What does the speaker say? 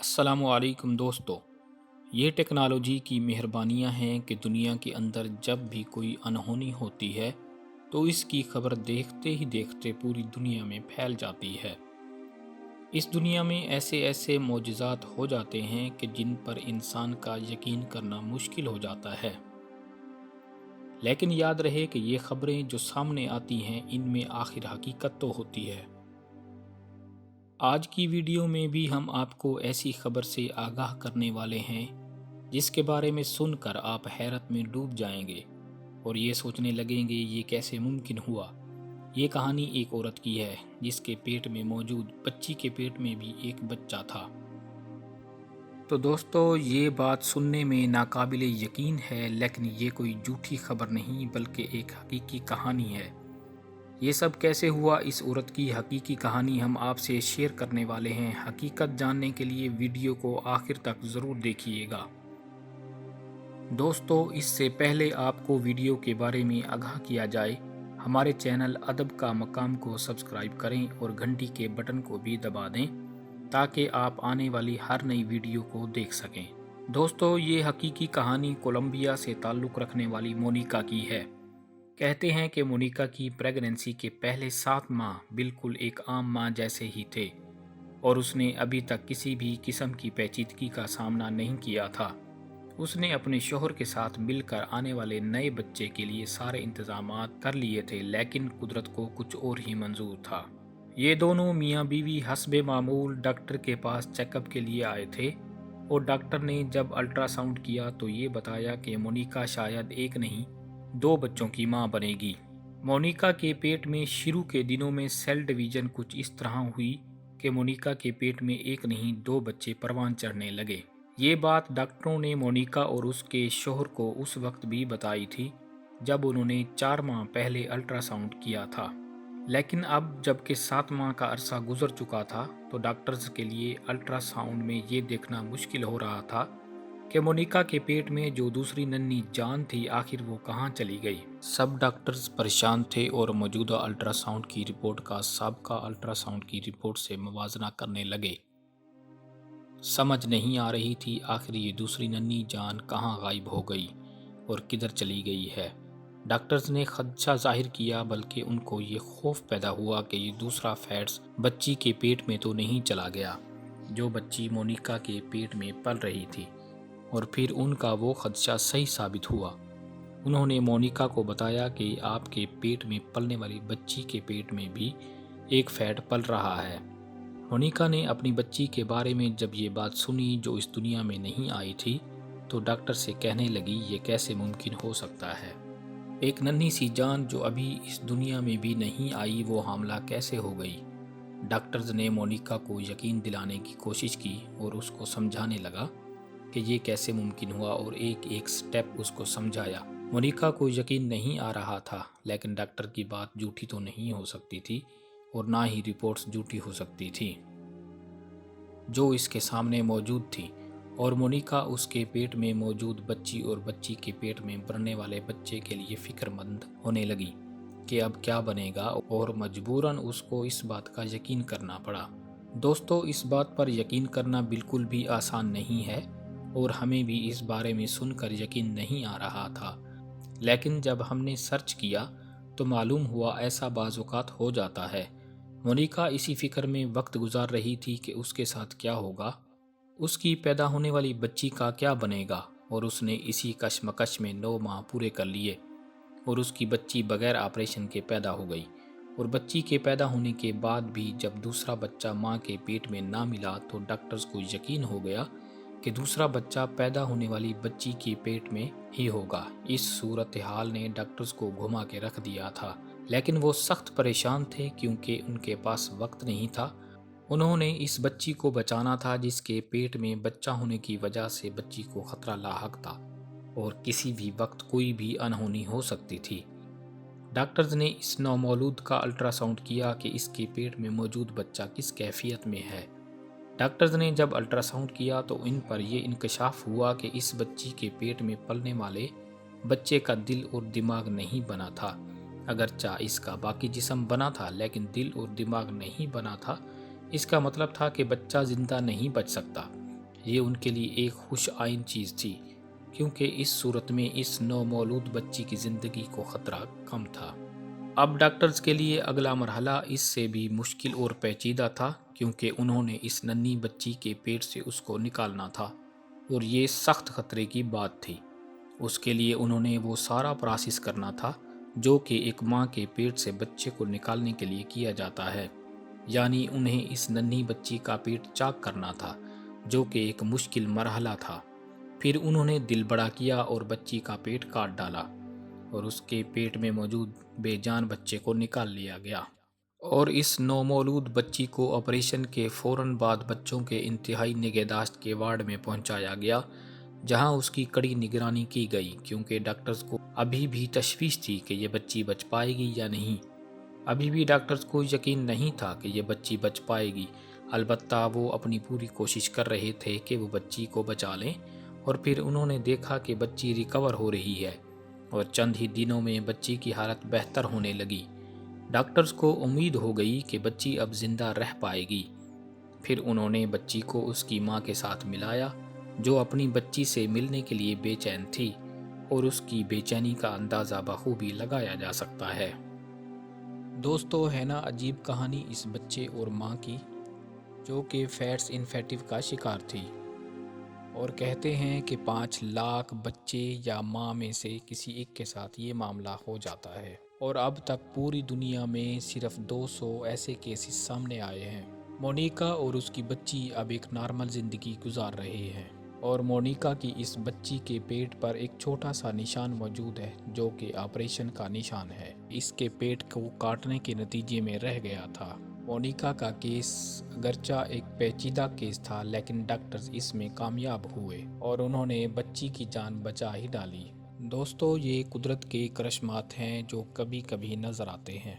अस्सलामु अलैकुम दोस्तों। ये टेक्नोलॉजी की मेहरबानियाँ हैं कि दुनिया के अंदर जब भी कोई अनहोनी होती है तो इसकी खबर देखते ही देखते पूरी दुनिया में फैल जाती है। इस दुनिया में ऐसे ऐसे मोजज़ात हो जाते हैं कि जिन पर इंसान का यकीन करना मुश्किल हो जाता है। लेकिन याद रहे कि ये खबरें जो सामने आती हैं इनमें आखिर हकीकत तो होती है। आज की वीडियो में भी हम आपको ऐसी खबर से आगाह करने वाले हैं जिसके बारे में सुनकर आप हैरत में डूब जाएंगे और ये सोचने लगेंगे ये कैसे मुमकिन हुआ। ये कहानी एक औरत की है जिसके पेट में मौजूद बच्ची के पेट में भी एक बच्चा था। तो दोस्तों, ये बात सुनने में नाकाबिले यकीन है, लेकिन ये कोई झूठी खबर नहीं बल्कि एक हकीकी कहानी है। ये सब कैसे हुआ, इस औरत की हकीकी कहानी हम आपसे शेयर करने वाले हैं। हकीकत जानने के लिए वीडियो को आखिर तक ज़रूर देखिएगा। दोस्तों, इससे पहले आपको वीडियो के बारे में आगाह किया जाए, हमारे चैनल अदब का मकाम को सब्सक्राइब करें और घंटी के बटन को भी दबा दें ताकि आप आने वाली हर नई वीडियो को देख सकें। दोस्तों, ये हकीकी कहानी कोलंबिया से ताल्लुक़ रखने वाली मोनिका की है। कहते हैं कि मोनिका की प्रेगनेंसी के पहले 7 माह बिल्कुल एक आम माँ जैसे ही थे और उसने अभी तक किसी भी किस्म की पेचीदगी का सामना नहीं किया था। उसने अपने शौहर के साथ मिलकर आने वाले नए बच्चे के लिए सारे इंतजामात कर लिए थे, लेकिन कुदरत को कुछ और ही मंजूर था। ये दोनों मियाँ बीवी हस्बे मामूल डॉक्टर के पास चेकअप के लिए आए थे और डॉक्टर ने जब अल्ट्रासाउंड किया तो ये बताया कि मोनिका शायद एक नहीं 2 बच्चों की मां बनेगी। मोनिका के पेट में शुरू के दिनों में सेल डिवीजन कुछ इस तरह हुई कि मोनिका के पेट में एक नहीं 2 बच्चे परवान चढ़ने लगे। ये बात डॉक्टरों ने मोनिका और उसके शौहर को उस वक्त भी बताई थी जब उन्होंने 4 माह पहले अल्ट्रासाउंड किया था। लेकिन अब जबकि 7 माह का अरसा गुजर चुका था तो डॉक्टर्स के लिए अल्ट्रासाउंड में ये देखना मुश्किल हो रहा था कि मोनिका के पेट में जो दूसरी नन्ही जान थी आखिर वो कहाँ चली गई। सब डॉक्टर्स परेशान थे और मौजूदा अल्ट्रासाउंड की रिपोर्ट का साबका अल्ट्रासाउंड की रिपोर्ट से मुवाजना करने लगे। समझ नहीं आ रही थी आखिर ये दूसरी नन्ही जान कहाँ गायब हो गई और किधर चली गई है। डॉक्टर्स ने खदशा जाहिर किया, बल्कि उनको ये खौफ पैदा हुआ कि ये दूसरा फैट्स बच्ची के पेट में तो नहीं चला गया जो बच्ची मोनिका के पेट में पल रही थी। और फिर उनका वो खदशा सही साबित हुआ। उन्होंने मोनिका को बताया कि आपके पेट में पलने वाली बच्ची के पेट में भी एक फैट पल रहा है। मोनिका ने अपनी बच्ची के बारे में जब ये बात सुनी जो इस दुनिया में नहीं आई थी तो डॉक्टर से कहने लगी ये कैसे मुमकिन हो सकता है। एक नन्ही सी जान जो अभी इस दुनिया में भी नहीं आई वो हामला कैसे हो गई। डॉक्टर्स ने मोनिका को यकीन दिलाने की कोशिश की और उसको समझाने लगा कि ये कैसे मुमकिन हुआ और एक एक स्टेप उसको समझाया। मोनिका को यकीन नहीं आ रहा था, लेकिन डॉक्टर की बात झूठी तो नहीं हो सकती थी और ना ही रिपोर्ट्स झूठी हो सकती थी जो इसके सामने मौजूद थी। और मोनिका उसके पेट में मौजूद बच्ची और बच्ची के पेट में बढ़ने वाले बच्चे के लिए फिक्रमंद होने लगी कि अब क्या बनेगा, और मजबूरन उसको इस बात का यकीन करना पड़ा। दोस्तों, इस बात पर यकीन करना बिल्कुल भी आसान नहीं है और हमें भी इस बारे में सुनकर यकीन नहीं आ रहा था, लेकिन जब हमने सर्च किया तो मालूम हुआ ऐसा बाज़ौक़ात हो जाता है। मोनिका इसी फिक्र में वक्त गुजार रही थी कि उसके साथ क्या होगा, उसकी पैदा होने वाली बच्ची का क्या बनेगा, और उसने इसी कशमकश में 9 माह पूरे कर लिए और उसकी बच्ची बगैर ऑपरेशन के पैदा हो गई। और बच्ची के पैदा होने के बाद भी जब दूसरा बच्चा माँ के पेट में ना मिला तो डॉक्टर्स को यकीन हो गया कि दूसरा बच्चा पैदा होने वाली बच्ची के पेट में ही होगा। इस सूरत हाल ने डॉक्टर्स को घुमा के रख दिया था, लेकिन वो सख्त परेशान थे क्योंकि उनके पास वक्त नहीं था। उन्होंने इस बच्ची को बचाना था जिसके पेट में बच्चा होने की वजह से बच्ची को खतरा लाहक था और किसी भी वक्त कोई भी अनहोनी हो सकती थी। डॉक्टर्स ने इस नौमौलूद का अल्ट्रासाउंड किया कि इसके पेट में मौजूद बच्चा किस कैफियत में है। डॉक्टर्स ने जब अल्ट्रासाउंड किया तो इन पर यह इंकशाफ हुआ कि इस बच्ची के पेट में पलने वाले बच्चे का दिल और दिमाग नहीं बना था। अगरचा इसका बाकी जिस्म बना था, लेकिन दिल और दिमाग नहीं बना था। इसका मतलब था कि बच्चा जिंदा नहीं बच सकता। یہ ان کے لیے ایک خوش آئند چیز تھی، کیونکہ اس صورت میں اس نومولود بچی کی زندگی کو خطرہ کم تھا۔ اب ڈاکٹرز کے لیے اگلا مرحلہ اس سے بھی مشکل اور پیچیدہ تھا، کیونکہ انہوں نے اس ننھی بچی کے پیٹ سے اس کو نکالنا تھا، اور یہ سخت خطرے کی بات تھی۔ اس کے لیے انہوں نے وہ سارا پروسیس کرنا تھا جو کہ ایک ماں کے پیٹ سے بچے کو نکالنے کے لیے کیا جاتا ہے، یعنی انہیں اس ننھی بچی کا پیٹ چاک کرنا تھا، جو کہ ایک مشکل مرحلہ تھا۔ پھر انہوں نے دل بڑا کیا اور بچی کا پیٹ کاٹ ڈالا، اور اس کے پیٹ میں موجود بے جان بچے کو نکال لیا گیا، اور اس نومولود بچی کو آپریشن کے فوراً بعد بچوں کے انتہائی نگہداشت کے وارڈ میں پہنچایا گیا، جہاں اس کی کڑی نگرانی کی گئی، کیونکہ ڈاکٹرز کو ابھی بھی تشویش تھی کہ یہ بچی بچ پائے گی یا نہیں۔ ابھی بھی ڈاکٹرز کو یقین نہیں تھا کہ یہ بچی بچ پائے گی، البتہ وہ اپنی پوری کوشش کر رہے تھے کہ وہ بچی کو بچا لیں، اور پھر انہوں نے دیکھا کہ بچی ریکور ہو رہی ہے، اور چند ہی دنوں میں بچی کی حالت بہتر ہونے لگی۔ ڈاکٹرز کو امید ہو گئی کہ بچی اب زندہ رہ پائے گی۔ پھر انہوں نے بچی کو اس کی ماں کے ساتھ ملایا، جو اپنی بچی سے ملنے کے لیے بے چین تھی، اور اس کی بے چینی کا اندازہ بخوبی لگایا جا سکتا ہے۔ دوستو، ہے نا عجیب کہانی اس بچے اور ماں کی، جو کہ فیٹس انفیکٹو کا شکار تھی، اور کہتے ہیں کہ 5 لاکھ بچے یا ماں میں سے کسی ایک کے ساتھ یہ معاملہ ہو جاتا ہے، اور اب تک پوری دنیا میں صرف 200 ایسے کیسز سامنے آئے ہیں۔ مونیکا اور اس کی بچی اب ایک نارمل زندگی گزار رہے ہیں، اور مونیکا کی اس بچی کے پیٹ پر ایک چھوٹا سا نشان موجود ہے، جو کہ آپریشن کا نشان ہے۔ اس کے پیٹ کو کاٹنے کے نتیجے میں رہ گیا تھا۔ مونیکا کا کیس اگرچہ ایک پیچیدہ کیس تھا، لیکن ڈاکٹرز اس میں کامیاب ہوئے، اور انہوں نے بچی کی جان بچا ہی ڈالی۔ دوستو، یہ قدرت کے کرشمات ہیں جو کبھی کبھی نظر آتے ہیں۔